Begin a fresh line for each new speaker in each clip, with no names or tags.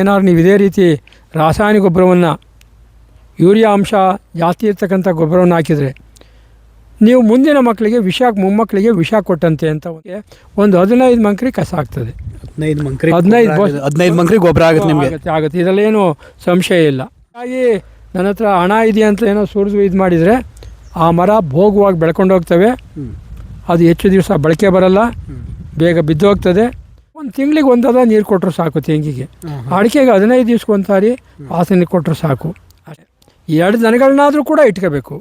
ಏನಾದ್ರು ನೀವು ಇದೇ ರೀತಿ ರಾಸಾಯನಿಕ ಗೊಬ್ಬರವನ್ನು ಯೂರಿಯಾ ಅಂಶ ಜಾಸ್ತಿ ಇರ್ತಕ್ಕಂಥ ಗೊಬ್ಬರವನ್ನು ಹಾಕಿದರೆ ನೀವು ಮುಂದಿನ ಮಕ್ಕಳಿಗೆ ಮೊಮ್ಮಕ್ಕಳಿಗೆ ವಿಷ ಕೊಟ್ಟಂತೆ ಅಂತ ಒಂದು 15 ಮಂಕ್ರಿ ಕಸ ಆಗ್ತದೆ.
15 ಮಂಕ್ರಿ ಗೊಬ್ಬರ ಆಗುತ್ತೆ ನಿಮಗೆ
ಆಗುತ್ತೆ. ಇದರಲ್ಲೇನು ಸಂಶಯ ಇಲ್ಲ. ಹಾಗಾಗಿ ನನ್ನ ಹತ್ರ ಹಣ ಇದೆ ಅಂತ ಏನೋ ಸುರಿದು ಇದು ಮಾಡಿದರೆ ಆ ಮರ ಭೋಗವಾಗಿ ಬೆಳ್ಕೊಂಡು ಹೋಗ್ತವೆ. ಅದು ಹೆಚ್ಚು ದಿವಸ ಬಳಕೆ ಬರಲ್ಲ, ಬೇಗ ಬಿದ್ದು ಹೋಗ್ತದೆ. ಒಂದು ತಿಂಗಳಿಗೆ ಒಂದಾದ ನೀರು ಕೊಟ್ಟರು ಸಾಕು ತೆಂಗಿಗೆ. ಅಡಿಕೆಗೆ 15 ದಿವ್ಸಕ್ಕೆ ಒಂದು ಸಾರಿ ವಾಸನೆ ಕೊಟ್ಟರು ಸಾಕು. 2 ದನಗಳನ್ನಾದರೂ ಕೂಡ ಇಟ್ಕೋಬೇಕು.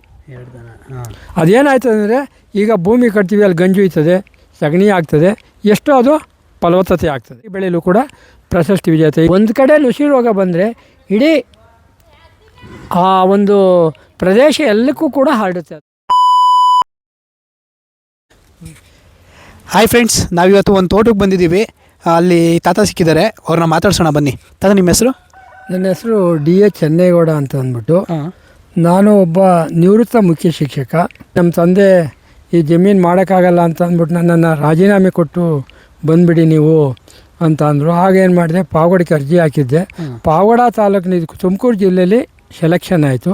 ಅದೇನಾಯ್ತದೆ ಅಂದರೆ ಈಗ ಭೂಮಿ ಕಟ್ತೀವಿ, ಅಲ್ಲಿ ಗಂಜು ಇರ್ತದೆ, ಸಗಣಿ ಆಗ್ತದೆ, ಎಷ್ಟೋ ಅದು ಫಲವತ್ತತೆ ಆಗ್ತದೆ. ಬೆಳೆಯಲು ಕೂಡ ಪ್ರಶಸ್ತಿ ವಿಜೇತೆ. ಒಂದು ಕಡೆ ನುಸಿ ರೋಗ ಬಂದರೆ ಇಡೀ ಆ ಒಂದು ಪ್ರದೇಶ ಎಲ್ಲಕ್ಕೂ ಕೂಡ ಹರಡುತ್ತೆ.
ಹಾಯ್ ಫ್ರೆಂಡ್ಸ್, ನಾವಿವತ್ತು ಒಂದು ತೋಟಕ್ಕೆ ಬಂದಿದ್ದೀವಿ. ಅಲ್ಲಿ ತಾತ ಸಿಕ್ಕಿದ್ದಾರೆ, ಅವ್ರನ್ನ ಮಾತಾಡ್ಸೋಣ ಬನ್ನಿ. ತಾತ, ನಿಮ್ಮ ಹೆಸರು?
ನನ್ನ ಹೆಸರು DH ಚೆನ್ನೇಗೌಡ ಅಂತ ಅಂದ್ಬಿಟ್ಟು. ನಾನು ಒಬ್ಬ ನಿವೃತ್ತ ಮುಖ್ಯ ಶಿಕ್ಷಕ. ನಮ್ಮ ತಂದೆ ಈ ಜಮೀನು ಮಾಡೋಕ್ಕಾಗಲ್ಲ ಅಂತ ಅಂದ್ಬಿಟ್ಟು ನನ್ನನ್ನು ರಾಜೀನಾಮೆ ಕೊಟ್ಟು ಬಂದುಬಿಡಿ ನೀವು ಅಂತ ಅಂದರು. ಆಗೇನು ಮಾಡಿದೆ, ಪಾವಗಡಕ್ಕೆ ಅರ್ಜಿ ಹಾಕಿದ್ದೆ. ಪಾವಗಡ ತಾಲೂಕಿನ ತುಮಕೂರು ಜಿಲ್ಲೆಯಲ್ಲಿ ಸೆಲೆಕ್ಷನ್ ಆಯಿತು.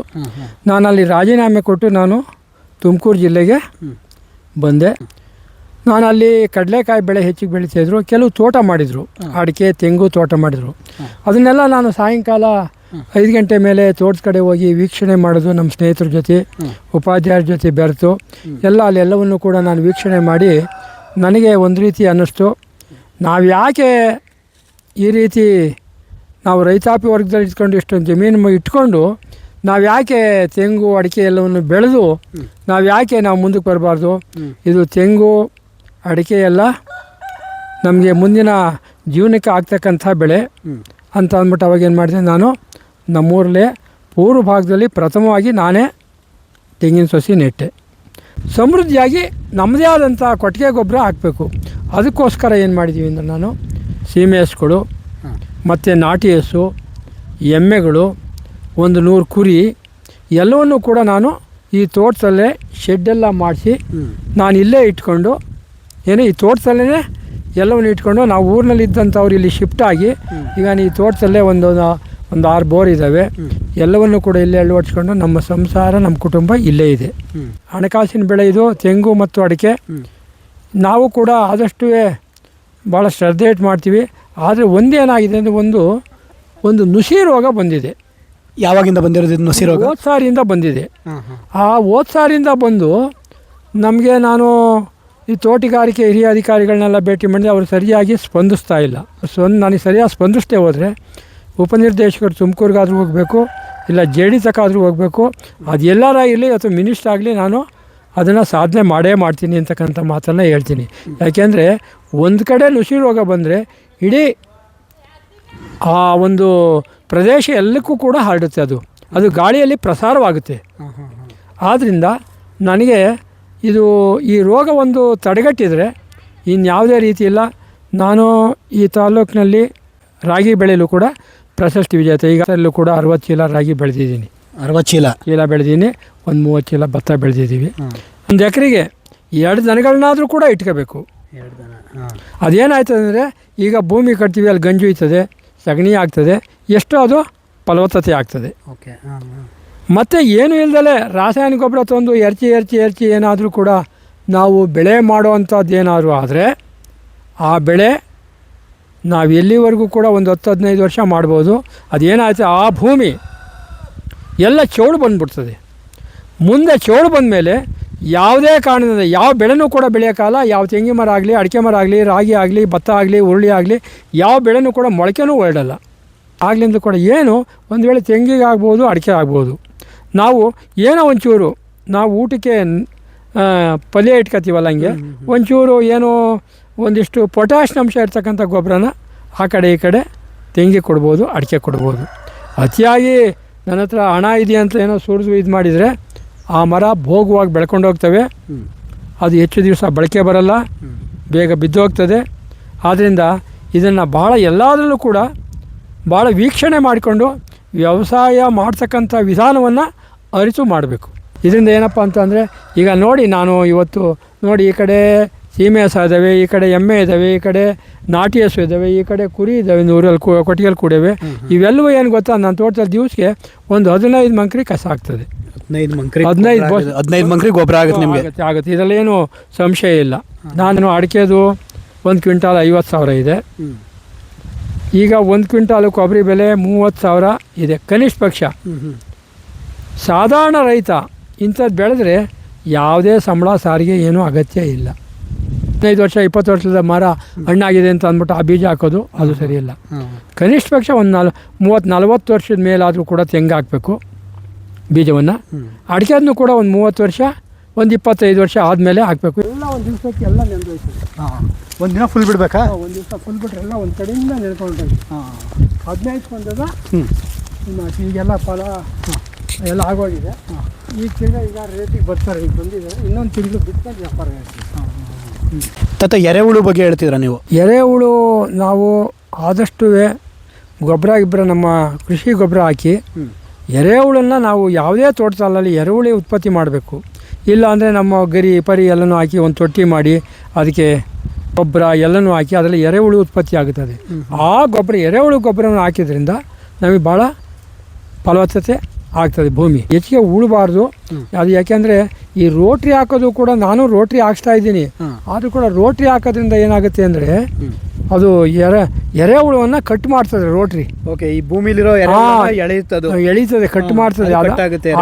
ನಾನು ಅಲ್ಲಿ ರಾಜೀನಾಮೆ ಕೊಟ್ಟು ನಾನು ತುಮಕೂರು ಜಿಲ್ಲೆಗೆ ಬಂದೆ. ನಾನು ಅಲ್ಲಿ ಕಡಲೆಕಾಯಿ ಬೆಳೆ ಹೆಚ್ಚಿಗೆ ಬೆಳೀತಿದ್ರು. ಕೆಲವು ತೋಟ ಮಾಡಿದರು, ಅಡಿಕೆ ತೆಂಗು ತೋಟ ಮಾಡಿದರು. ಅದನ್ನೆಲ್ಲ ನಾನು ಸಾಯಂಕಾಲ 5 ಗಂಟೆ ಮೇಲೆ ತೋಟದ ಕಡೆ ಹೋಗಿ ವೀಕ್ಷಣೆ ಮಾಡೋದು. ನಮ್ಮ ಸ್ನೇಹಿತರ ಜೊತೆ, ಉಪಾಧ್ಯಾಯರ ಜೊತೆ ಬೆರೆತು ಅಲ್ಲೆಲ್ಲವನ್ನು ಕೂಡ ನಾನು ವೀಕ್ಷಣೆ ಮಾಡಿ ನನಗೆ ಒಂದು ರೀತಿ ಅನ್ನಿಸ್ತು, ನಾವು ಯಾಕೆ ಈ ರೀತಿ ನಾವು ರೈತಾಪಿ ವರ್ಗದಲ್ಲಿ ಇಟ್ಕೊಂಡು ಇಷ್ಟೊಂದು ಜಮೀನು ಇಟ್ಕೊಂಡು ನಾವು ಯಾಕೆ ತೆಂಗು ಅಡಿಕೆ ಎಲ್ಲವನ್ನು ಬೆಳೆದು ನಾವು ಮುಂದಕ್ಕೆ ಬರಬಾರ್ದು. ಇದು ತೆಂಗು ಅಡಿಕೆ ಎಲ್ಲ ನಮಗೆ ಮುಂದಿನ ಜೀವನಕ್ಕೆ ಆಗ್ತಕ್ಕಂಥ ಬೆಳೆ ಅಂತ ಅಂದ್ಬಿಟ್ಟು ಅವಾಗೇನು ಮಾಡಿದೆ, ನಾನು ನಮ್ಮೂರಲ್ಲೇ ಪೂರ್ವ ಭಾಗದಲ್ಲಿ ಪ್ರಥಮವಾಗಿ ನಾನೇ ತೆಂಗಿನ ಸಸಿ ನೆಟ್ಟೆ. ಸಮೃದ್ಧಿಯಾಗಿ ನಮ್ಮದೇ ಆದಂಥ ಕೊಟ್ಟಿಗೆ ಗೊಬ್ಬರ ಹಾಕಬೇಕು. ಅದಕ್ಕೋಸ್ಕರ ಏನು ಮಾಡಿದ್ದೀವಿ ಅಂದರೆ ನಾನು ಸೀಮೆ ಹಸುಗಳು ಮತ್ತು ನಾಟಿ ಹಸು, ಎಮ್ಮೆಗಳು, 100 ಕುರಿ ಎಲ್ಲವನ್ನೂ ಕೂಡ ನಾನು ಈ ತೋಟದಲ್ಲೇ ಶೆಡ್ಡೆಲ್ಲ ಮಾಡಿಸಿ ನಾನು ಇಲ್ಲೇ ಇಟ್ಕೊಂಡು ಈ ತೋಟದಲ್ಲೇ ಎಲ್ಲವನ್ನು ಇಟ್ಕೊಂಡು ನಾವು ಊರಿನಲ್ಲಿ ಇದ್ದಂಥವ್ರು ಇಲ್ಲಿ ಶಿಫ್ಟ್ ಆಗಿ ಈಗ ಈ ತೋಟದಲ್ಲೇ ಒಂದು 6 ಬೋರ್ ಇದ್ದಾವೆ. ಎಲ್ಲವನ್ನು ಕೂಡ ಇಲ್ಲೇ ಅಳವಡಿಸ್ಕೊಂಡು ನಮ್ಮ ಸಂಸಾರ, ನಮ್ಮ ಕುಟುಂಬ ಇಲ್ಲೇ ಇದೆ. ಹಣಕಾಸಿನ ಬೆಳೆ ಇದು ತೆಂಗು ಮತ್ತು ಅಡಿಕೆ. ನಾವು ಕೂಡ ಆದಷ್ಟು ಭಾಳ ಶ್ರದ್ಧೆ ಇಟ್ಟು ಮಾಡ್ತೀವಿ. ಆದರೆ ಒಂದೇನಾಗಿದೆ ಅಂದರೆ ಒಂದು ನುಸಿ ರೋಗ ಬಂದಿದೆ.
ಯಾವಾಗಿಂದ ಬಂದಿರೋದು ನುಸಿ ರೋಗ?
ಹೋದ ಸಾರಿಯಿಂದ ಬಂದಿದೆ. ಆ ಹೋದ ಸಾರಿಯಿಂದ ಬಂದು ನಮಗೆ ನಾನು ಈ ತೋಟಗಾರಿಕೆ ಹಿರಿಯ ಅಧಿಕಾರಿಗಳನ್ನೆಲ್ಲ ಭೇಟಿ ಮಾಡಿದೆ. ಅವರು ಸರಿಯಾಗಿ ಸ್ಪಂದಿಸ್ತಾ ಇಲ್ಲ. ನನಗೆ ಸರಿಯಾಗಿ ಸ್ಪಂದಿಸ್ತೇ ಹೋದರೆ ಉಪನಿರ್ದೇಶಕರು ತುಮಕೂರಿಗಾದರೂ ಹೋಗಬೇಕು, ಇಲ್ಲ JD ತಕ್ಕಾದರೂ ಹೋಗಬೇಕು. ಅದು ಎಲ್ಲರ ಇರಲಿ ಅಥವಾ ಮಿನಿಸ್ಟರ್ ಆಗಲಿ, ನಾನು ಅದನ್ನು ಸಾಧನೆ ಮಾಡ್ತೀನಿ ಅಂತಕ್ಕಂಥ ಮಾತನ್ನು ಹೇಳ್ತೀನಿ. ಯಾಕೆಂದರೆ ಒಂದು ಕಡೆ ನುಸಿ ರೋಗ ಬಂದರೆ ಇಡೀ ಆ ಒಂದು ಪ್ರದೇಶ ಎಲ್ಲಕ್ಕೂ ಕೂಡ ಹರಡುತ್ತೆ. ಅದು ಗಾಳಿಯಲ್ಲಿ ಪ್ರಸಾರವಾಗುತ್ತೆ. ಆದ್ದರಿಂದ ನನಗೆ ಈ ರೋಗ ಒಂದು ತಡೆಗಟ್ಟಿದರೆ ಇನ್ಯಾವುದೇ ರೀತಿ ಇಲ್ಲ. ನಾನು ಈ ತಾಲೂಕಿನಲ್ಲಿ ರಾಗಿ ಬೆಳೆಯಲು ಕೂಡ ಪ್ರಶಸ್ತಿ ವಿಜೇತೆ. ಈಗ ಅಲ್ಲೂ ಕೂಡ 60 ಚೀಲ ರಾಗಿ ಬೆಳೆದಿದ್ದೀನಿ.
60 ಚೀಲ
ಬೆಳೆದೀನಿ. ಒಂದು 30 ಚೀಲ ಭತ್ತ ಬೆಳೆದಿದ್ದೀವಿ. ಒಂದು ಎಕರೆಗೆ 2 ದನಗಳನ್ನಾದರೂ ಕೂಡ ಇಟ್ಕೋಬೇಕು. ಅದೇನಾಯ್ತದೆ ಅಂದರೆ ಈಗ ಭೂಮಿ ಕಟ್ತೀವಿ, ಅಲ್ಲಿ ಗಂಜು ಇರ್ತದೆ, ಸಗಣಿ ಆಗ್ತದೆ, ಎಷ್ಟೋ ಅದು ಫಲವತ್ತತೆ ಆಗ್ತದೆ. ಮತ್ತು ಏನು ಇಲ್ಲದಲೇ ರಾಸಾಯನಿಕ ಗೊಬ್ಬರ ತಂದು ಎರಚಿ ಏನಾದರೂ ಕೂಡ ನಾವು ಬೆಳೆ ಮಾಡುವಂಥದ್ದು ಏನಾದರೂ ಆದರೆ ಆ ಬೆಳೆ ನಾವು ಎಲ್ಲಿವರೆಗೂ ಕೂಡ ಒಂದು 10-15 ವರ್ಷ ಮಾಡ್ಬೋದು. ಅದೇನಾಯ್ತು, ಆ ಭೂಮಿ ಎಲ್ಲ ಚೌಳು ಬಂದುಬಿಡ್ತದೆ. ಮುಂದೆ ಚೌಳು ಬಂದಮೇಲೆ ಯಾವುದೇ ಕಾರಣದಿಂದ ಯಾವ ಬೆಳೆನೂ ಕೂಡ ಬೆಳೆಯೋಕ್ಕಲ್ಲ. ಯಾವ ತೆಂಗಿನ ಮರ ಆಗಲಿ, ಅಡಿಕೆ ಮರ ಆಗಲಿ, ರಾಗಿ ಆಗಲಿ, ಭತ್ತ ಆಗಲಿ, ಹುರುಳಿ ಆಗಲಿ, ಯಾವ ಬೆಳೆನೂ ಕೂಡ ಮೊಳಕೆನೂ ಹೊರಡಲ್ಲ. ಆಗ್ಲಿಂದ ಕೂಡ ಒಂದು ವೇಳೆ ತೆಂಗಿಗೆ ಆಗ್ಬೋದು, ಅಡಿಕೆ ಆಗ್ಬೋದು. ನಾವು ಒಂಚೂರು ನಾವು ಊಟಕ್ಕೆ ಪಲ್ಯ ಇಟ್ಕೊತೀವಲ್ಲ, ಹಂಗೆ ಒಂಚೂರು ಒಂದಿಷ್ಟು ಪೊಟ್ಯಾಷ್ ಅಂಶ ಇರ್ತಕ್ಕಂಥ ಗೊಬ್ಬರನ ಆ ಕಡೆ ಈ ಕಡೆ ತೆಂಗಿ ಕೊಡ್ಬೋದು, ಅಡಿಕೆ ಕೊಡ್ಬೋದು. ಅತಿಯಾಗಿ ನನ್ನ ಹತ್ರ ಹಣ ಇದೆ ಅಂತ ಏನೋ ಸುರಿದು ಇದು ಮಾಡಿದರೆ ಆ ಮರ ಭೋಗವಾಗಿ ಬೆಳ್ಕೊಂಡು ಹೋಗ್ತವೆ. ಅದು ಹೆಚ್ಚು ದಿವಸ ಬಳಕೆ ಬರಲ್ಲ, ಬೇಗ ಬಿದ್ದು ಹೋಗ್ತದೆ. ಆದ್ದರಿಂದ ಇದನ್ನು ಎಲ್ಲದರಲ್ಲೂ ಕೂಡ ಭಾಳ ವೀಕ್ಷಣೆ ಮಾಡಿಕೊಂಡು ವ್ಯವಸಾಯ ಮಾಡ್ತಕ್ಕಂಥ ವಿಧಾನವನ್ನು ಅರಿತು ಮಾಡಬೇಕು. ಇದರಿಂದ ಏನಪ್ಪ ಅಂತಂದರೆ ಈಗ ನಾನು ಇವತ್ತು ಈ ಕಡೆ ಸೀಮೆ ಹಸ ಇದ್ದಾವೆ, ಈ ಕಡೆ ಎಮ್ಮೆ ಇದ್ದಾವೆ, ಈ ಕಡೆ ನಾಟಿ ಹಸು ಇದ್ದಾವೆ, ಈ ಕಡೆ ಕುರಿ ಇದ್ದಾವೆ, ಊರಲ್ಲಿ ಕೊಟ್ಟಿಗೆಲ್ಲಿ ಕೂಡವೆ. ಇವೆಲ್ಲವೂ ಏನು ಗೊತ್ತಾ, ನನ್ನ ತೋಟದಲ್ಲಿ ದಿವಸಕ್ಕೆ ಒಂದು 15 ಮಂಕ್ರಿ ಕಸ ಆಗ್ತದೆ.
15 ಮಂಕ್ರಿ ಗೊಬ್ಬರ ಆಗುತ್ತೆ ನಿಮಗೆ.
ಆಗುತ್ತೆ, ಇದರಲ್ಲೇನು ಸಂಶಯ ಇಲ್ಲ. ನಾನು ಅಡಿಕೆದು 1 ಕ್ವಿಂಟಾಲ್ 50,000 ಇದೆ. ಈಗ 1 ಕ್ವಿಂಟಾಲು ಕೊಬ್ಬರಿ ಬೆಲೆ 30,000 ಇದೆ ಕನಿಷ್ಠ ಪಕ್ಷ. ಸಾಧಾರಣ ರೈತ ಇಂಥದ್ದು ಬೆಳೆದ್ರೆ ಯಾವುದೇ ಸಂಬಳ ಸಾರಿಗೆ ಏನೂ ಅಗತ್ಯ ಇಲ್ಲ. 15 ವರ್ಷ 20 ವರ್ಷದ ಮರ ಹಣ್ಣಾಗಿದೆ ಅಂತ ಅಂದ್ಬಿಟ್ಟು ಆ ಬೀಜ ಹಾಕೋದು ಅದು ಸರಿಯಿಲ್ಲ. ಕನಿಷ್ಠ ಪಕ್ಷ ಒಂದು 30-40 ವರ್ಷದ ಮೇಲಾದರೂ ಕೂಡ ತೆಂಗು ಹಾಕಬೇಕು ಬೀಜವನ್ನು. ಅಡಿಕೆಯನ್ನು ಕೂಡ ಒಂದು 30 ವರ್ಷ, ಒಂದು 25 ವರ್ಷ ಆದಮೇಲೆ ಹಾಕಬೇಕು. ಎಲ್ಲ ಒಂದು ದಿವಸಕ್ಕೆ ಎಲ್ಲ ನೆಂದೋಯ್ತದೆ.
ಒಂದು ದಿನ ಫುಲ್ ಬಿಡಬೇಕಾ?
ಒಂದು ದಿವಸ ಫುಲ್ ಬಿಟ್ರೆ ಎಲ್ಲ ಒಂದು ಕಡೆಯಿಂದ ನೆನ್ಕೊಂಡ್ರೆ 15 ಬಂದದ. ಈಗೆಲ್ಲ ಫಲ ಎಲ್ಲ ಆಗೋಗಿದೆ. ಈಗ ಈಗ ರೇಟಿಗೆ ಬರ್ತಾರೆ, ಈಗ ಬಂದಿದೆ. ಇನ್ನೊಂದು ತಿಂಗಳು ಬಿಟ್ಟು ವ್ಯಾಪಾರ ಹೇಳ್ತೀವಿ.
ತಾತ, ಎರೆಹುಳು ಬಗ್ಗೆ ಹೇಳ್ತಿದ್ರ ನೀವು?
ಎರೆಹುಳು ನಾವು ಆದಷ್ಟು ಗೊಬ್ಬರ ನಮ್ಮ ಕೃಷಿ ಗೊಬ್ಬರ ಹಾಕಿ ಎರೆಹುಳನ್ನು ನಾವು ಯಾವುದೇ ತೋಟದಲ್ಲಿ ಎರೆಹುಳಿ ಉತ್ಪತ್ತಿ ಮಾಡಬೇಕು. ಇಲ್ಲ ಅಂದರೆ ನಮ್ಮ ಗರಿ ಪರಿ ಎಲ್ಲನೂ ಹಾಕಿ ಒಂದು ತೊಟ್ಟಿ ಮಾಡಿ ಅದಕ್ಕೆ ಗೊಬ್ಬರ ಎಲ್ಲನೂ ಹಾಕಿ ಅದರಲ್ಲಿ ಎರೆಹುಳು ಉತ್ಪತ್ತಿ ಆಗುತ್ತದೆ. ಆ ಗೊಬ್ಬರ ಎರೆಹುಳು ಗೊಬ್ಬರವನ್ನು ಹಾಕಿದ್ರಿಂದ ನಮಗೆ ಭಾಳ ಫಲವತ್ತತೆ ಆಗ್ತದೆ. ಭೂಮಿ ಹೆಚ್ಚಿಗೆ ಉಳಬಾರ್ದು. ಅದು ಯಾಕೆಂದರೆ ಈ ರೋಟ್ರಿ ಹಾಕೋದು ಕೂಡ, ನಾನು ರೋಟ್ರಿ ಹಾಕ್ಸ್ತಾ ಇದ್ದೀನಿ. ಆದರೂ ಕೂಡ ರೋಟ್ರಿ ಹಾಕೋದ್ರಿಂದ ಏನಾಗುತ್ತೆ ಅಂದರೆ ಅದು ಎರೆಹುಳವನ್ನು ಕಟ್ ಮಾಡ್ತದೆ ರೋಟ್ರಿ.
ಓಕೆ, ಈ ಭೂಮಿಲಿರೋ ಎಳೀತದೆ,
ಕಟ್ ಮಾಡ್ತದೆ. ಅದು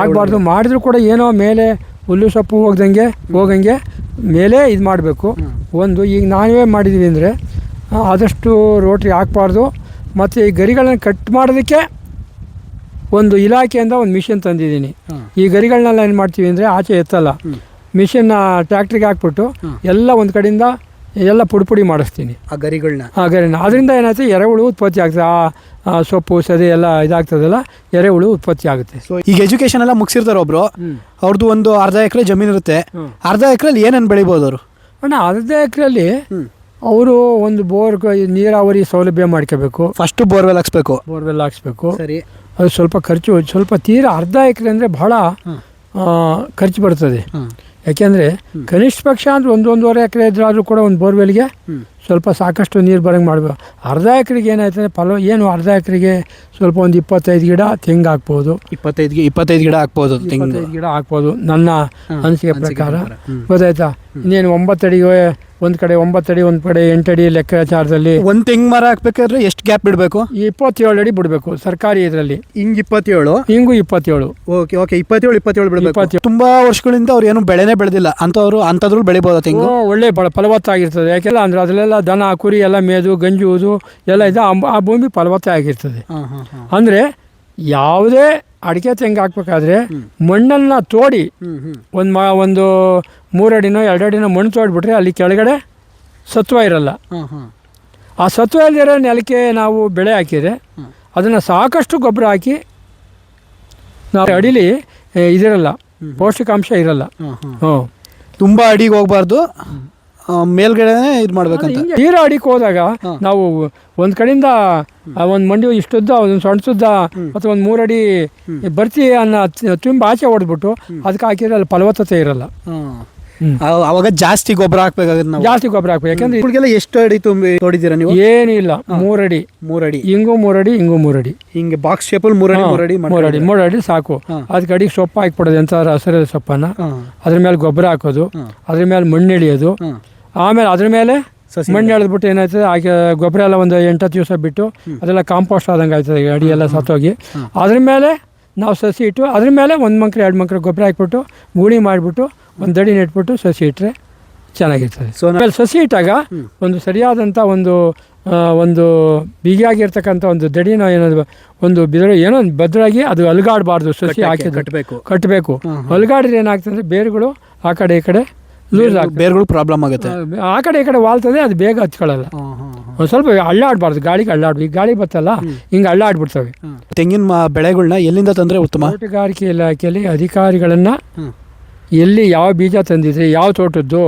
ಆಗಬಾರ್ದು. ಮಾಡಿದ್ರು ಕೂಡ ಏನೋ ಮೇಲೆ ಹುಲ್ಲು ಸೊಪ್ಪು ಹೋಗಂಗೆ ಮೇಲೆ ಇದು ಮಾಡಬೇಕು. ಒಂದು ಈಗ ನಾವೇ ಮಾಡಿದ್ದೀವಿ ಅಂದರೆ ಆದಷ್ಟು ರೋಟ್ರಿ ಹಾಕಬಾರ್ದು. ಮತ್ತು ಈ ಗರಿಗಳನ್ನು ಕಟ್ ಮಾಡೋದಕ್ಕೆ ಒಂದು ಇಲಾಖೆಯಿಂದ ಒಂದು ಮಿಷಿನ್ ತಂದಿದ್ದೀನಿ. ಈ ಗರಿಗಳನ್ನೆಲ್ಲ ಏನು ಮಾಡ್ತೀವಿ ಅಂದರೆ ಆಚೆ ಎತ್ತಲ್ಲ, ಮಿಷಿನ್ನ ಟ್ಯಾಕ್ಟ್ರಿಗೆ ಹಾಕ್ಬಿಟ್ಟು ಎಲ್ಲ ಒಂದು ಕಡೆಯಿಂದ ಎಲ್ಲ ಪುಡಿ ಮಾಡಿಸ್ತೀನಿ
ಆ ಗರಿಗಳನ್ನ.
ಅದರಿಂದ ಏನಾಯ್ತು, ಎರೆಹುಳು ಉತ್ಪತ್ತಿ ಆಗ್ತದೆ. ಆ ಸೊಪ್ಪು ಸದೆ ಎಲ್ಲ ಇದಾಗ್ತದಲ್ಲ, ಎರೆಹುಳು ಉತ್ಪತ್ತಿ ಆಗುತ್ತೆ.
ಸೊ ಈಗ ಎಜುಕೇಷನ್ ಎಲ್ಲ ಮುಗಿಸಿರ್ತಾರೆ ಒಬ್ರು, ಅವ್ರದ್ದು ಒಂದು ಅರ್ಧ ಎಕರೆ ಜಮೀನು ಇರುತ್ತೆ. ಅರ್ಧ ಎಕರೆಲಿ ಏನೇನು ಬೆಳಿಬೋದು ಅವರು?
ಅಣ್ಣ, ಅರ್ಧ ಎಕರೆಯಲ್ಲಿ ಅವರು ಒಂದು ನೀರಾವರಿ ಸೌಲಭ್ಯ ಮಾಡ್ಕೋಬೇಕು.
ಫಸ್ಟ್ ಬೋರ್ವೆಲ್ ಹಾಕ್ಸ್ಬೇಕು.
ಸರಿ, ಅದು ಸ್ವಲ್ಪ ಖರ್ಚು, ಸ್ವಲ್ಪ ತೀರಾ ಅರ್ಧ ಎಕರೆ ಅಂದರೆ ಬಹಳ ಖರ್ಚು ಬರ್ತದೆ. ಯಾಕೆಂದರೆ ಕನಿಷ್ಠ ಪಕ್ಷ ಅಂದರೆ 1-1.5 ಎಕರೆ ಇದ್ರಾದ್ರೂ ಕೂಡ ಒಂದು ಬೋರ್ವೆಲ್ಗೆ ಸ್ವಲ್ಪ ಸಾಕಷ್ಟು ನೀರು ಬರೋಂಗೆ ಮಾಡಬೇಕು. ಅರ್ಧ ಎಕರೆಗೆ ಏನಾಯ್ತದೆ ಅರ್ಧ ಎಕರೆಗೆ ಸ್ವಲ್ಪ ಒಂದು 25 ಗಿಡ ತೆಂಗು ಹಾಕ್ಬೋದು.
25 ಗಿಡ ಹಾಕ್ಬೋದು,
ತೆಂಗು ಗಿಡ ಹಾಕ್ಬೋದು ನನ್ನ ಅನಿಸಿಕೆ ಪ್ರಕಾರ. ಗೊತ್ತಾಯ್ತಾ? ಇನ್ನೇನು 9 ಅಡಿಗೆ ಒಂದು ಕಡೆ 9 ಅಡಿ, ಒಂದು ಕಡೆ 8 ಅಡಿ ಲೆಕ್ಕಾಚಾರದಲ್ಲಿ
ಒಂದು ತೆಂಗು ಮರ ಹಾಕ್ಬೇಕಾದ್ರೆ ಎಷ್ಟು ಗ್ಯಾಪ್ ಬಿಡಬೇಕು?
27 ಅಡಿ ಬಿಡಬೇಕು ಸರ್ಕಾರಿ ಇದರಲ್ಲಿ.
ಹಿಂಗ್ 27,
ಹಿಂಗೂ 27.
ಓಕೆ, 27 ಬಿಡಬೇಕು. ತುಂಬಾ ವರ್ಷಗಳಿಂದ ಅವ್ರು ಏನು ಬೆಳೆನೇ ಬೆಳೆದಿಲ್ಲ ಅಂಥದ್ರಲ್ಲಿ ಬೆಳಿಬೋದು ತೆಂಗು.
ಒಳ್ಳೆ ಫಲವತ್ತಾಗಿರ್ತದೆ. ಯಾಕೆಲ್ಲ ಅಂದ್ರೆ ಅದರಲ್ಲೆಲ್ಲ ದನ ಕುರಿ ಎಲ್ಲ ಮೇದು ಗಂಜುವುದು ಎಲ್ಲ ಇದೆ. ಆ ಭೂಮಿ ಫಲವತ್ತ ಆಗಿರ್ತದೆ. ಅಂದರೆ ಯಾವುದೇ ಅಡಿಕೆ ತೆಂಗು ಹಾಕ್ಬೇಕಾದ್ರೆ ಮಣ್ಣನ್ನು ತೋಡಿ ಒಂದು 3 ಅಡಿನೋ 2 ಅಡಿನೋ ಮಣ್ಣು ತೋಡಿಬಿಟ್ರೆ ಅಲ್ಲಿ ಕೆಳಗಡೆ ಸತ್ವ ಇರಲ್ಲ. ಆ ಸತ್ವ ಇಲ್ಲದಿರೋ ನೆಲಕ್ಕೆ ನಾವು ಬೆಳೆ ಹಾಕಿದರೆ ಅದನ್ನು ಸಾಕಷ್ಟು ಗೊಬ್ಬರ ಹಾಕಿ ನಾವು ಅಡಿಲಿ ಇದಿರಲ್ಲ, ಪೌಷ್ಟಿಕಾಂಶ ಇರಲ್ಲ.
ತುಂಬ ಅಡಿಗೆ ಹೋಗ್ಬಾರ್ದು, ಮೇಲ್ಗಡೆ ಇದು ಮಾಡ್ಬೇಕಂತ.
ತೀರಾ ಅಡಿಗೆ ಹೋದಾಗ ನಾವು ಒಂದು ಕಡೆಯಿಂದ ಒಂದು ಮಂಡಿ ಇಷ್ಟುದ್ದ, ಒಂದು ಸಣ್ಣಸುದ್ದ ಅಥವಾ ಒಂದು 3 ಅಡಿ ಬರ್ತಿ ಅನ್ನೋ ತುಂಬ ಆಚೆ ಹೊಡೆದ್ಬಿಟ್ಟು ಅದಕ್ಕೆ ಹಾಕಿದ್ರೆ ಅಲ್ಲಿ ಫಲವತ್ತತೆ ಇರಲ್ಲ.
ಅವಾಗ ಜಾಸ್ತಿ ಗೊಬ್ಬರ ಹಾಕ್ಬೇಕಾಗುತ್ತೆ.
ಜಾಸ್ತಿ ಗೊಬ್ಬರ ಹಾಕ್ಬೇಕು. ಯಾಕಂದ್ರೆ
ಇವ್ರಿಗೆಲ್ಲ ಎಷ್ಟು ಅಡಿ ತುಂಬಿ ತೋಡಿದ್ದೀರಾ ನೀವು?
ಏನಿಲ್ಲ, 3 ಅಡಿ ಹಿಂಗೂ 3 ಅಡಿ ಹಿಂಗೂ 3 ಅಡಿ
ಹಿಂಗೆ ಬಾಕ್ಸ್ ಶೇಪಲ್ಲಿ 3
ಅಡಿ ಸಾಕು. ಅದಕ್ಕೆ ಅಡಿಗೆ ಸೊಪ್ಪು ಹಾಕ್ಬಿಡೋದು, ಎಂತ ಹಸಿರು ಸೊಪ್ಪನ್ನ ಅದ್ರ ಮೇಲೆ ಗೊಬ್ಬರ ಹಾಕೋದು, ಅದ್ರ ಮೇಲೆ ಮಣ್ಣು ಎಳಿಯೋದು. ಆಮೇಲೆ ಅದ್ರ ಮೇಲೆ ಮಣ್ಣು ಎಳೆದ್ಬಿಟ್ಟು ಏನಾಯ್ತದೆ, ಆಕೆ ಗೊಬ್ಬರ ಎಲ್ಲ ಒಂದು 8-10 ದಿವಸ ಬಿಟ್ಟು ಅದೆಲ್ಲ ಕಾಂಪೋಸ್ಟ್ ಆದಂಗೆ ಆಯ್ತದೆ, ಅಡಿ ಎಲ್ಲ ಸತ್ತೋಗಿ. ಅದ್ರ ಮೇಲೆ ನಾವು ಸಸಿ ಇಟ್ಟು ಅದ್ರ ಮೇಲೆ 1 ಮಂಕ್ರಿ 2 ಮಂಕ್ರಿ ಗೊಬ್ಬರ ಹಾಕ್ಬಿಟ್ಟು ಗೂಣಿ ಮಾಡಿಬಿಟ್ಟು ಒಂದು ದಡಿ ನೆಟ್ಬಿಟ್ಟು ಸಸಿ ಇಟ್ಟರೆ ಚೆನ್ನಾಗಿರ್ತದೆ. ಸೊ ಆಮೇಲೆ ಸಸಿ ಇಟ್ಟಾಗ ಒಂದು ಸರಿಯಾದಂಥ ಒಂದು ಬಿಗಿಯಾಗಿರ್ತಕ್ಕಂಥ ಒಂದು ದಡಿನ ಏನದು ಒಂದು ಏನೋ ಭದ್ರಾಗಿ ಅದು ಅಲುಗಾಡಬಾರ್ದು. ಸಸಿ ಹಾಕಿ ಕಟ್ಟಬೇಕು. ಅಲುಗಾಡಿದ್ರೆ ಏನಾಗ್ತದೆ, ಬೇರುಗಳು ಆ ಕಡೆ ಈ ಕಡೆ ಲೂಸ್ ಆಗ್ತದೆ,
ಬೇರುಗಳು ಪ್ರಾಬ್ಲಮ್ ಆಗುತ್ತೆ.
ಆ ಕಡೆ ಈ ಕಡೆ ವಾಲ್ತದೆ, ಅದು ಬೇಗ ಹಚ್ಕೊಳ್ಳಲ್ಲ. ಒಂದು ಸ್ವಲ್ಪ ಅಳ್ಳಾಡಬಾರ್ದು, ಗಾಳಿಗೆ ಅಳ್ಳಾಡ್ಬೇಕು. ಈಗ ಗಾಳಿ ಬರ್ತಲ್ಲ, ಹಿಂಗೆ ಅಳ್ಳಾಡ್ಬಿಡ್ತವೆ.
ತೆಂಗಿನ ಬೆಳೆಗಳನ್ನ ಎಲ್ಲಿಂದ ತಂದರೆ ಉತ್ತಮ?
ತೋಟಗಾರಿಕೆ ಇಲಾಖೆಯಲ್ಲಿ ಅಧಿಕಾರಿಗಳನ್ನು ಎಲ್ಲಿ ಯಾವ ಬೀಜ ತಂದಿದ್ರೆ, ಯಾವ ತೋಟದ್ದು,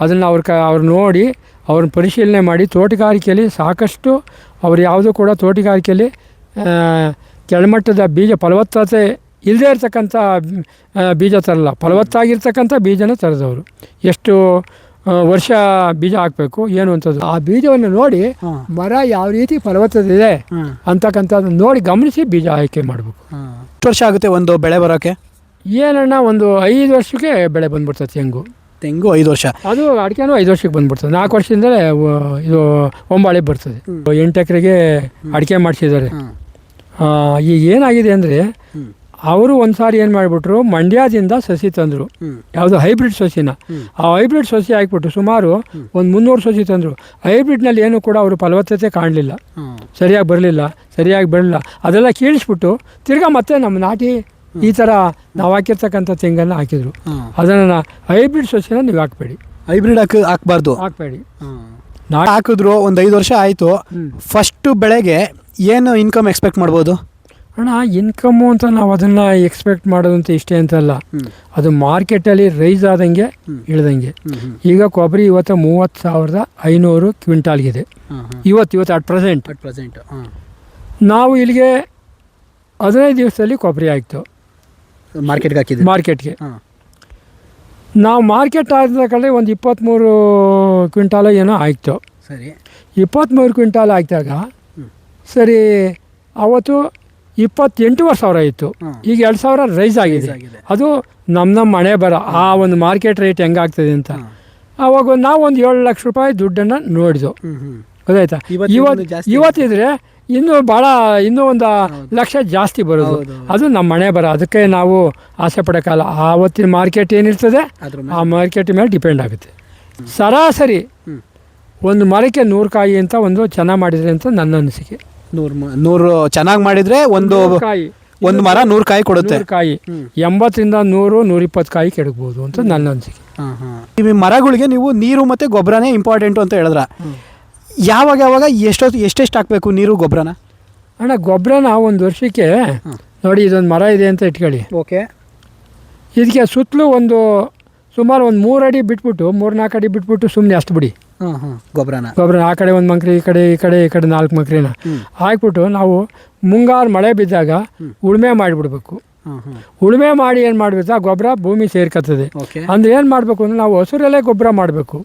ಅದನ್ನು ಅವ್ರು ನೋಡಿ ಅವ್ರನ್ನ ಪರಿಶೀಲನೆ ಮಾಡಿ, ತೋಟಗಾರಿಕೆಯಲ್ಲಿ ಸಾಕಷ್ಟು ಅವ್ರು ಯಾವುದೂ ಕೂಡ ತೋಟಗಾರಿಕೆಯಲ್ಲಿ ಕೆಳಮಟ್ಟದ ಬೀಜ ಫಲವತ್ತತೆ ಇಲ್ಲದೇ ಇರ್ತಕ್ಕಂಥ ಬೀಜ ತರಲ್ಲ, ಫಲವತ್ತಾಗಿರ್ತಕ್ಕಂಥ ಬೀಜನ ತರದವರು. ಎಷ್ಟು ವರ್ಷ ಬೀಜ ಹಾಕಬೇಕು ಏನು ಅಂತದ್ದು ಆ ಬೀಜವನ್ನು ನೋಡಿ ಮರ ಯಾವ ರೀತಿ ಫಲವತ್ತತೆ ಇದೆ ಅಂತಕ್ಕಂಥದ್ದು ನೋಡಿ ಗಮನಿಸಿ ಬೀಜ ಆಯ್ಕೆ ಮಾಡಬೇಕು.
ಎಷ್ಟು ವರ್ಷ ಆಗುತ್ತೆ ಒಂದು ಬೆಳೆ ಬರೋಕ್ಕೆ?
ಏನಣ್ಣ ಒಂದು 5 ವರ್ಷಕ್ಕೆ ಬೆಳೆ ಬಂದ್ಬಿಡ್ತದೆ.
ತೆಂಗು 5 ವರ್ಷ,
ಅದು ಅಡಿಕೆನೂ 5 ವರ್ಷಕ್ಕೆ ಬಂದ್ಬಿಡ್ತದೆ. 4 ವರ್ಷದಿಂದಲೇ ಇದು ಒಂಬಾಳೆ ಬರ್ತದೆ. 8 ಎಕರೆಗೆ ಅಡಿಕೆ ಮಾಡಿಸಿದ್ದಾರೆ. ಈಗ ಏನಾಗಿದೆ ಅಂದರೆ ಅವರು ಒಂದು ಸಾರಿ ಏನು ಮಾಡಿಬಿಟ್ರು, ಮಂಡ್ಯದಿಂದ ಸಸಿ ತಂದರು, ಯಾವುದು ಹೈಬ್ರಿಡ್ ಸಸಿನ. ಆ ಹೈಬ್ರಿಡ್ ಸಸಿ ಹಾಕ್ಬಿಟ್ಟು ಸುಮಾರು ಒಂದು 300 ಸಸಿ ತಂದರು. ಹೈಬ್ರಿಡ್ನಲ್ಲಿ ಏನು ಕೂಡ ಅವರು ಫಲವತ್ತತೆ ಕಾಣಲಿಲ್ಲ, ಸರಿಯಾಗಿ ಬರಲಿಲ್ಲ. ಅದೆಲ್ಲ ಕೀಳಿಸ್ಬಿಟ್ಟು ತಿರ್ಗಾ ಮತ್ತೆ ನಮ್ಮ ನಾಟಿ ಈ ಥರ ನಾವು ಹಾಕಿರ್ತಕ್ಕಂಥ ತೆಂಗನ್ನು ಹಾಕಿದ್ರು. ಅದನ್ನು ಹೈಬ್ರಿಡ್ ಸಸಿನ ನೀವು ಹಾಕಬೇಡಿ,
ಹೈಬ್ರಿಡ್ ಹಾಕಬಾರ್ದು. ಹಾಕಿದ್ರು ಒಂದು 5 ವರ್ಷ ಆಯಿತು. ಫಸ್ಟು ಬೆಳೆಗೆ ಏನು ಇನ್ಕಮ್ ಎಕ್ಸ್ಪೆಕ್ಟ್ ಮಾಡ್ಬೋದು
ಅಣ್ಣ? ಇನ್ಕಮ್ಮು ಅಂತ ನಾವು ಅದನ್ನು ಎಕ್ಸ್ಪೆಕ್ಟ್ ಮಾಡೋದಂತ ಇಷ್ಟೇ ಅಂತಲ್ಲ, ಅದು ಮಾರ್ಕೆಟಲ್ಲಿ ರೈಸ್ ಆದಂಗೆ ಇಳ್ದಂಗೆ. ಈಗ ಕೊಬ್ಬರಿ ಇವತ್ತು 30,500 ಕ್ವಿಂಟಾಲ್ಗಿದೆ ಇವತ್ತು ಅಟ್ ಪ್ರೆಸೆಂಟ್. ನಾವು ಇಲ್ಲಿಗೆ 15 ದಿವಸದಲ್ಲಿ ಕೊಬ್ಬರಿ ಆಯಿತು ಮಾರ್ಕೆಟ್ಗೆ. ನಾವು ಮಾರ್ಕೆಟ್ ಆದ ಕಡೆ ಒಂದು 23 ಕ್ವಿಂಟಾಲು ಏನೋ ಆಯಿತು.
ಸರಿ,
23 ಕ್ವಿಂಟಾಲ್ ಆಯ್ತಾಗ ಸರಿ ಅವತ್ತು 28,000 ಇತ್ತು. ಈಗ 2,000 ರೈಸ್ ಆಗಿದೆ. ಅದು ನಮ್ಮ ಮನೆ ಬರ ಆ ಒಂದು ಮಾರ್ಕೆಟ್ ರೇಟ್ ಹೆಂಗಾಗ್ತದೆ ಅಂತ. ಆವಾಗ ನಾವು ಒಂದು 7 ಲಕ್ಷ ರೂಪಾಯಿ ದುಡ್ಡನ್ನು ನೋಡಿದ್ವು. ಗೊತ್ತಾಯ್ತಾ? ಇವತ್ತಿದ್ರೆ ಇನ್ನೂ ಇನ್ನೂ ಒಂದು ಲಕ್ಷ ಜಾಸ್ತಿ ಬರೋದು. ಅದು ನಮ್ಮ ಮನೆ ಬರ. ಅದಕ್ಕೆ ನಾವು ಆಸೆ ಪಡೋಕ್ಕಲ್ಲ. ಆವತ್ತಿನ ಮಾರ್ಕೆಟ್ ಏನಿರ್ತದೆ ಆ ಮಾರ್ಕೆಟ್ ಮೇಲೆ ಡಿಪೆಂಡ್ ಆಗುತ್ತೆ. ಸರಾಸರಿ ಒಂದು ಮರಕ್ಕೆ 100 ಕಾಯಿ ಅಂತ ಒಂದು ಚೆನ್ನಾಗಿ ಮಾಡಿದ್ರೆ ಅಂತ ನನ್ನ ಅನಿಸಿಕೆ.
100 ಚೆನ್ನಾಗಿ ಮಾಡಿದರೆ ಒಂದು ಮರ 100 ಕಾಯಿ ಕೊಡುತ್ತೆ.
100 ಕಾಯಿ 80ರಿಂದ 100, 120 ಕಾಯಿ ಕೆಡಗ್ಬೋದು ಅಂತ ನನ್ನ ಅನಿಸಿಕೆ.
ಈ ಮರಗಳಿಗೆ ನೀವು ನೀರು ಮತ್ತು ಗೊಬ್ಬರನೇ ಇಂಪಾರ್ಟೆಂಟು ಅಂತ ಹೇಳಿದ್ರ. ಯಾವಾಗ ಎಷ್ಟೆಷ್ಟು ಹಾಕಬೇಕು ನೀರು ಗೊಬ್ಬರನ?
ಅಣ್ಣ ಗೊಬ್ಬರನ ಒಂದು ವರ್ಷಕ್ಕೆ ನೋಡಿ, ಇದೊಂದು ಮರ ಇದೆ ಅಂತ ಇಟ್ಕೊಳ್ಳಿ.
ಓಕೆ,
ಇದಕ್ಕೆ ಸುತ್ತಲೂ ಒಂದು ಸುಮಾರು ಒಂದು 3 ಅಡಿ ಬಿಟ್ಬಿಟ್ಟು 3-4 ಅಡಿ ಬಿಟ್ಬಿಟ್ಟು ಸುಮ್ಮನೆ ಅಷ್ಟು ಬಿಡಿ ಗೊಬ್ಬರನ. ಆ ಕಡೆ 1 ಮಂಕ್ರಿ, ಈ ಕಡೆ 4 ಮಂಕ್ರಿನ ಹಾಕ್ಬಿಟ್ಟು ನಾವು ಮುಂಗಾರು ಮಳೆ ಬಿದ್ದಾಗ ಉಳುಮೆ ಮಾಡಿಬಿಡ್ಬೇಕು. ಉಳುಮೆ ಮಾಡಿ ಏನು ಮಾಡಬೇಕು, ಆ ಗೊಬ್ಬರ ಭೂಮಿ ಸೇರ್ಕತ್ತದೆ. ಅಂದರೆ ಏನು ಮಾಡಬೇಕು ಅಂದರೆ ನಾವು ಹಸುರಲ್ಲೇ ಗೊಬ್ಬರ ಮಾಡಬೇಕು.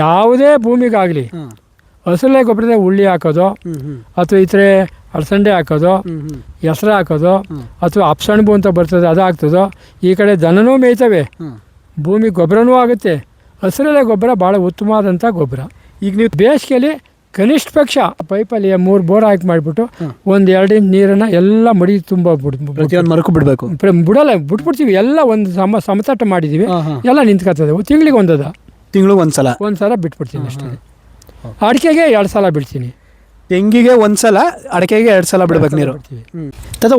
ಯಾವುದೇ ಭೂಮಿಗಾಗಲಿ ಹಸುರಲ್ಲೇ ಗೊಬ್ಬರದ ಉಳ್ಳಿ ಹಾಕೋದು, ಅಥವಾ ಈ ಥರ ಅಲಸಂಡೆ ಹಾಕೋದು, ಹೆಸರು ಹಾಕೋದು, ಅಥವಾ ಅಪ್ಸಣ್ಬು ಅಂತ ಬರ್ತದೆ ಅದು ಹಾಕ್ತದೋ. ಈ ಕಡೆ ದನನೂ ಮೇಯ್ತವೆ, ಭೂಮಿ ಗೊಬ್ಬರನೂ ಆಗುತ್ತೆ. ಹಸಿರಲ್ಲೇ ಗೊಬ್ಬರ ಭಾಳ ಉತ್ತಮವಾದಂಥ ಗೊಬ್ಬರ. ಈಗ ನೀವು ಬೇಸಿಗೆಯಲ್ಲಿ ಕನಿಷ್ಠ ಪಕ್ಷ ಪೈಪಲ್ಲಿ 3 ಬೋರ್ ಹಾಕಿ ಮಾಡಿಬಿಟ್ಟು 1-2 ಇಂಚ್ ನೀರನ್ನು ಎಲ್ಲ ಮಡಿ ತುಂಬ
ಪ್ರತಿಯೊಂದು ಮರಕ್ಕೂ ಬಿಡಬೇಕು.
ಬಿಟ್ಬಿಡ್ತೀವಿ. ಎಲ್ಲ ಒಂದು ಸಮತಟ್ಟ ಮಾಡಿದ್ದೀವಿ, ಎಲ್ಲ ನಿಂತ್ಕೊತದೆ. ತಿಂಗಳಿಗೆ ಒಂದ್ಸಲ ಬಿಟ್ಬಿಡ್ತೀನಿ ಅಷ್ಟೇ. ಅಡಿಕೆಗೆ 2 ಸಲ ಬಿಡ್ತೀನಿ.
ತೆಂಗಿಗೆ 1 ಸಲ, ಅಡಿಕೆಗೆ 2 ಸಲ ಬಿಡ್ಬೇಕು ನೀರು.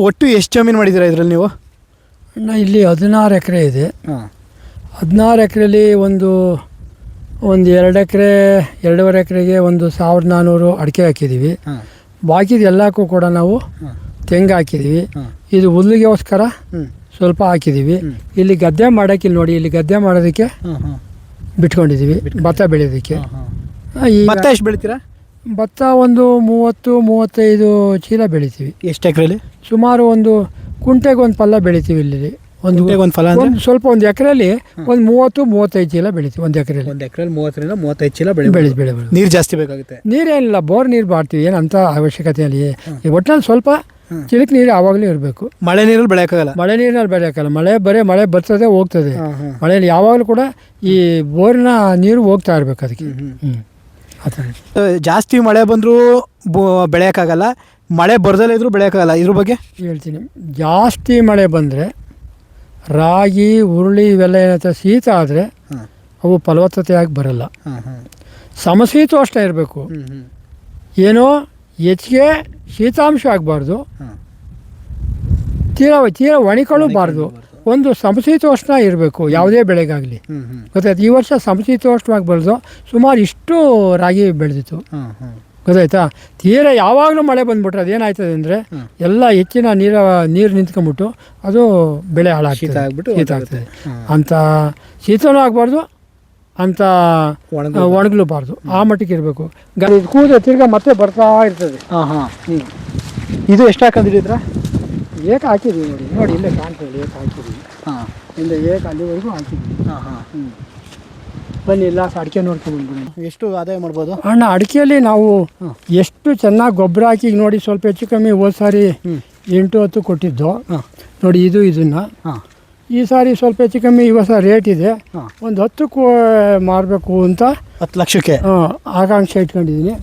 ಒಟ್ಟು ಎಷ್ಟು ಜಮೀನು ಮಾಡಿದ್ದೀರಾ ಇದರಲ್ಲಿ ನೀವು?
ಇಲ್ಲಿ 16 ಎಕರೆ ಇದೆ. 16 ಎಕರೆಯಲ್ಲಿ ಒಂದು 2 ಎಕರೆ 2.5 ಎಕರೆಗೆ ಒಂದು 1,400 ಅಡಿಕೆ ಹಾಕಿದ್ದೀವಿ. ಬಾಕಿದ ಎಲ್ಲಕ್ಕೂ ಕೂಡ ನಾವು ತೆಂಗು ಹಾಕಿದ್ದೀವಿ. ಇದು ಹುಲ್ಲಿಗೋಸ್ಕರ ಸ್ವಲ್ಪ ಹಾಕಿದ್ದೀವಿ. ಇಲ್ಲಿ ಗದ್ದೆ ಮಾಡೋಕ್ಕೆ ನೋಡಿ, ಇಲ್ಲಿ ಗದ್ದೆ ಮಾಡೋದಕ್ಕೆ ಬಿಟ್ಕೊಂಡಿದ್ದೀವಿ ಭತ್ತ ಬೆಳೆಯೋದಕ್ಕೆ.
ಭತ್ತ ಎಷ್ಟು ಬೆಳಿತೀರಾ?
ಭತ್ತ ಒಂದು 30-35 ಚೀಲ ಬೆಳಿತೀವಿ.
ಎಷ್ಟು ಎಕರೆಯಲ್ಲಿ?
ಸುಮಾರು ಒಂದು ಕುಂಟೆಗೆ ಒಂದು ಪಲ್ಲ ಬೆಳಿತೀವಿ. ಇಲ್ಲಿ ಒಂದು ಸ್ವಲ್ಪ ಒಂದು ಎಕರೆಯಲ್ಲಿ ಒಂದು 30-35 ಚೀಲ ಬೆಳಿತೀವಿ. ಒಂದು ಎಕರೆಯಲ್ಲಿ
30ರಿಂದ 35 ಚೀಲ ಬೆಳೆ. ನೀರು ಜಾಸ್ತಿ ಬೇಕಾಗುತ್ತೆ?
ನೀರೇನಿಲ್ಲ, ಬೋರ್ ನೀರು ಮಾಡ್ತೀವಿ. ಏನಂತ ಅವಶ್ಯಕತೆಯಲ್ಲಿ ಒಟ್ಟಿನಲ್ಲಿ ಸ್ವಲ್ಪ ಚಿಲಕ್ ನೀರು ಯಾವಾಗಲೂ ಇರಬೇಕು.
ಮಳೆ ನೀರಲ್ಲಿ ಬೆಳೆಯೋಕ್ಕಾಗಲ್ಲ.
ಮಳೆ ಬರ್ತದೆ ಹೋಗ್ತದೆ. ಮಳೆಯಲ್ಲಿ ಯಾವಾಗಲೂ ಕೂಡ ಈ ಬೋರಿನ ನೀರು ಹೋಗ್ತಾ ಇರಬೇಕು ಅದಕ್ಕೆ.
ಜಾಸ್ತಿ ಮಳೆ ಬಂದರೂ ಬೆಳೆಯೋಕ್ಕಾಗಲ್ಲ, ಮಳೆ ಬರ್ದಲ್ಲೇ ಇದ್ರೂ ಬೆಳೆಯೋಕ್ಕಾಗಲ್ಲ. ಇದ್ರ ಬಗ್ಗೆ
ಹೇಳ್ತೀನಿ. ಜಾಸ್ತಿ ಮಳೆ ಬಂದರೆ ರಾಗಿ, ಹುರುಳಿ ಇವೆಲ್ಲ ಏನಂತ ಶೀತ ಆದರೆ ಅವು ಫಲವತ್ತತೆಯಾಗಿ ಬರಲ್ಲ. ಸಮಶೀತ ಅಷ್ಟೇ ಇರಬೇಕು. ಏನೋ ಹೆಚ್ಚಿಗೆ ಶೀತಾಂಶ ಆಗಬಾರ್ದು, ತೀರ ಒಣಕೊಳ್ಳಬಾರ್ದು. ಒಂದು ಸಮಶೀತೋಷ್ಣ ಇರಬೇಕು ಯಾವುದೇ ಬೆಳೆಗಾಗಲಿ. ಗೊತ್ತಾಯ್ತು? ಈ ವರ್ಷ ಸಮಶೀತೋಷ್ಣವಾಗಿ ಬೆಳೆದು ಸುಮಾರು ಇಷ್ಟು ರಾಗಿ ಬೆಳೆದಿತ್ತು. ಗೊತ್ತಾಯ್ತಾ? ತೀರ ಯಾವಾಗಲೂ ಮಳೆ ಬಂದ್ಬಿಟ್ರೆ ಅದೇನಾಯ್ತದೆ ಅಂದರೆ ಎಲ್ಲ ಹೆಚ್ಚಿನ ನೀರು ನಿಂತ್ಕೊಂಡ್ಬಿಟ್ಟು ಅದು ಬೆಳೆ ಹಾಳಾಗ್ತದೆ, ಶೀತ ಆಗ್ತದೆ. ಅಂಥ ಶೀತನೂ ಆಗಬಾರ್ದು, ಅಂಥ ಒಣಗಲೂಬಾರ್ದು. ಆ ಮಟ್ಟಿಗೆ ಇರಬೇಕು. ಕೂದ ತಿರ್ಗಾ ಮತ್ತೆ ಬರ್ತಾ ಇರ್ತದೆ.
ಇದು ಎಷ್ಟು ಹಾಕೊಂಡಿದ್ರ?
ಏಕ ಹಾಕಿದ್ದೀವಿ ನೋಡಿ ಇಲ್ಲೇ ಕಾಣ್ತದೆ. ಏಕ ಹಾಕಿದ್ದೀವಿ. ಇಲ್ಲ ಏಕ ಅಲ್ಲಿವರೆಗೂ ಹಾಕಿದ್ದೀವಿ. ಬನ್ನಿ ಲಾಸ್ಟ್ ಅಡಿಕೆ ನೋಡ್ಕೊಂಡ್ಬಂದ್ಬಿಡಿ.
ಎಷ್ಟು ಆದಾಯ ಮಾಡ್ಬೋದು
ಅಣ್ಣ ಅಡಿಕೆಯಲ್ಲಿ ನಾವು ಎಷ್ಟು ಚೆನ್ನಾಗಿ ಗೊಬ್ಬರ ಹಾಕಿ ಈಗ ನೋಡಿ ಸ್ವಲ್ಪ ಹೆಚ್ಚು ಕಮ್ಮಿ ಹೋದ ಸಾರಿ 8-10 ಕೊಟ್ಟಿದ್ದು ನೋಡಿ ಇದನ್ನು ಈ ಸಾರಿ ಸ್ವಲ್ಪ ಹೆಚ್ಚು ಕಮ್ಮಿ ಇವತ್ತು ರೇಟ್ ಇದೆ ಒಂದು 10ಕ್ಕೆ ಮಾರಬೇಕು ಅಂತ
10 ಲಕ್ಷಕ್ಕೆ
ಆಕಾಂಕ್ಷೆ ಇಟ್ಕೊಂಡಿದ್ದೀನಿ.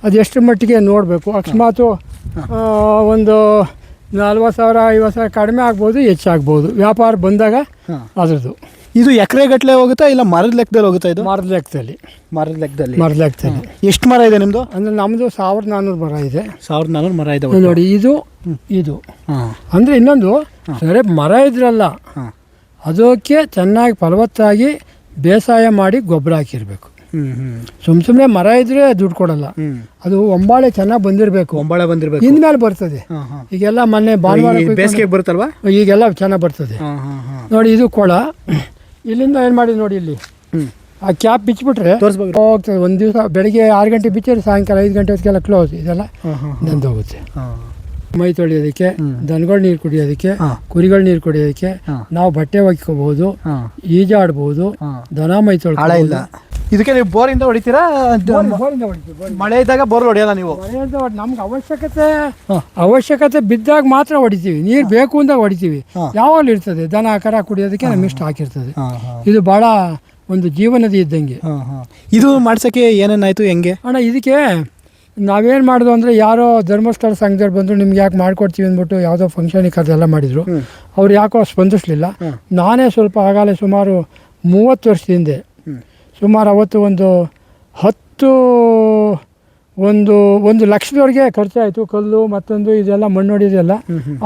ಅದೆಷ್ಟು ಮಟ್ಟಿಗೆ ನೋಡಬೇಕು. ಅಕಸ್ಮಾತು ಒಂದು 40,000 50,000 ಕಡಿಮೆ ಆಗ್ಬೋದು, ಹೆಚ್ಚಾಗ್ಬೋದು ವ್ಯಾಪಾರ ಬಂದಾಗ ಅದ್ರದ್ದು.
ಇದು ಎಕರೆ ಗಟ್ಟಲೆ ಹೋಗುತ್ತಾ ಇಲ್ಲ ಮರದ ಲೆಕ್ಕದಲ್ಲಿ ಹೋಗುತ್ತಾ? ಇದು
ಮರದ ಲೆಕ್ಕದಲ್ಲಿ.
ಮರದ ಲೆಕ್ಕದಲ್ಲಿ ಎಷ್ಟು ಮರ ಇದೆ ನಿಮ್ಮದು?
ಅಂದರೆ ನಮ್ಮದು 1400 ಮರ ಇದೆ.
1400 ಮರ ಇದೆ
ನೋಡಿ ಇದು ಅಂದರೆ ಇನ್ನೊಂದು ಸರಿ ಮರ ಇದ್ರಲ್ಲ, ಅದಕ್ಕೆ ಚೆನ್ನಾಗಿ ಫಲವತ್ತಾಗಿ ಬೇಸಾಯ ಮಾಡಿ ಗೊಬ್ಬರ ಹಾಕಿರ್ಬೇಕು. ಸುಮ್ಮನೆ ಮರ ಇದ್ರೆ ದುಡ್ಡು ಕೊಡಲ್ಲ. ಅದು ಒಂಬಾಳೆ ಚೆನ್ನಾಗಿ ಬಂದಿರಬೇಕು. ಇನ್ಮೇಲೆ ಬರ್ತದೆ. ಈಗೆಲ್ಲ ಮೊನ್ನೆ ಭಾನುವಾರ
ಬೇಸಿಗೆ ಬರುತ್ತಲ್ವಾ,
ಈಗೆಲ್ಲ ಚೆನ್ನಾಗಿ ಬರ್ತದೆ. ನೋಡಿ ಇದು ಕೊಳ, ಇಲ್ಲಿಂದ ಏನು ಮಾಡಿ ನೋಡಿ ಇಲ್ಲಿ ಆ ಕ್ಯಾಪ್ ಬಿಚ್ಚಿಬಿಟ್ರೆ ಹೋಗ್ತದೆ. ಒಂದು ದಿವಸ ಬೆಳಿಗ್ಗೆ 6 ಗಂಟೆ ಬಿಚ್ಚಿದ್ರೆ ಸಾಯಂಕಾಲ 5 ಗಂಟೆ ಹೊತ್ತಿಗೆಲ್ಲ ಕ್ಲೋಸ್. ಇದೆಲ್ಲ ನಂದು ಹೋಗುತ್ತೆ. ಮೈ ತೊಳೆಯೋದಕ್ಕೆ, ದನಗಳು ನೀರು ಕುಡಿಯೋದಕ್ಕೆ, ಕುರಿಗಳು ನೀರು ಕುಡಿಯೋದಕ್ಕೆ, ನಾವು ಬಟ್ಟೆ ಒಗ್ಕೋಬಹುದು, ಈಜಾಡ್ಬೋದು, ದನ ಮೈ ತೊಳ್ಕೊಳ್ಳೋದು.
ಇದಕ್ಕೆ ನೀವು ಬೋರಿಂದ ಹೊಡಿತೀರಾ? ಮಳೆ ಇದ್ದಾಗ ಬೋರ್ ಹೊಡೆಯಲ್ಲ ನೀವು?
ನಮ್ಗೆ ಅವಶ್ಯಕತೆ ಬಿದ್ದಾಗ ಮಾತ್ರ ಹೊಡಿತೀವಿ. ನೀರು ಬೇಕು ಅಂದಾಗ ಹೊಡಿತೀವಿ. ಯಾವಾಗಲೂ ಇರ್ತದೆ. ದನ ಕರ ಕುಡಿಯೋದಕ್ಕೆ ನಮ್ಗೆ ಇಷ್ಟ ಹಾಕಿರ್ತದೆ. ಇದು ಭಾಳ ಒಂದು ಜೀವನದಿ ಇದ್ದಂಗೆ.
ಇದು ಮಾಡ್ಸೋಕ್ಕೆ ಏನೇನಾಯ್ತು ಹೆಂಗೆ
ಅಣ್ಣ? ಇದಕ್ಕೆ ನಾವೇನು ಮಾಡೋದು ಅಂದರೆ, ಯಾರೋ ಧರ್ಮಸ್ಥಳ ಸಂಘದವ್ರು ಬಂದರು, ನಿಮ್ಗೆ ಯಾಕೆ ಮಾಡ್ಕೊಡ್ತೀವಿ ಅಂದ್ಬಿಟ್ಟು ಯಾವುದೋ ಫಂಕ್ಷನಿಗೆ ಕರೆದೆಲ್ಲ ಮಾಡಿದರು. ಅವ್ರು ಯಾಕೋ ಸ್ಪಂದಿಸಲಿಲ್ಲ. ನಾನೇ ಸ್ವಲ್ಪ ಆಗಾಲೆ ಸುಮಾರು 30 ವರ್ಷದ ಹಿಂದೆ ಸುಮಾರು ಅವತ್ತು ಒಂದು ಲಕ್ಷದವರೆಗೆ ಖರ್ಚಾಯಿತು. ಕಲ್ಲು ಮತ್ತೊಂದು ಇದೆಲ್ಲ ಮಣ್ಣು ಹೊಡಿದೆಲ್ಲ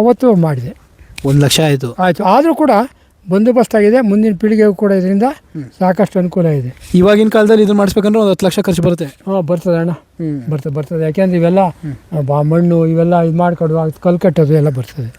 ಅವತ್ತು ಮಾಡಿದೆ.
1 ಲಕ್ಷ ಆಯಿತು.
ಆದರೂ ಕೂಡ ಬಂದೋಬಸ್ತ್ ಆಗಿದೆ. ಮುಂದಿನ ಪೀಳಿಗೆಗೂ ಕೂಡ ಇದರಿಂದ ಸಾಕಷ್ಟು ಅನುಕೂಲ ಇದೆ.
ಇವಾಗಿನ ಕಾಲದಲ್ಲಿ ಇದನ್ನು ಮಾಡಿಸ್ಬೇಕಂದ್ರೆ 10 ಲಕ್ಷ ಖರ್ಚು ಬರುತ್ತೆ.
ಬರ್ತದೆ ಅಣ್ಣ, ಬರ್ತದೆ. ಯಾಕೆಂದ್ರೆ ಇವೆಲ್ಲ ಮಣ್ಣು ಇವೆಲ್ಲ ಇದು ಮಾಡ್ಕೊಡು, ಕಲ್ಲು ಕಟ್ಟೋದು ಎಲ್ಲ ಬರ್ತದೆ.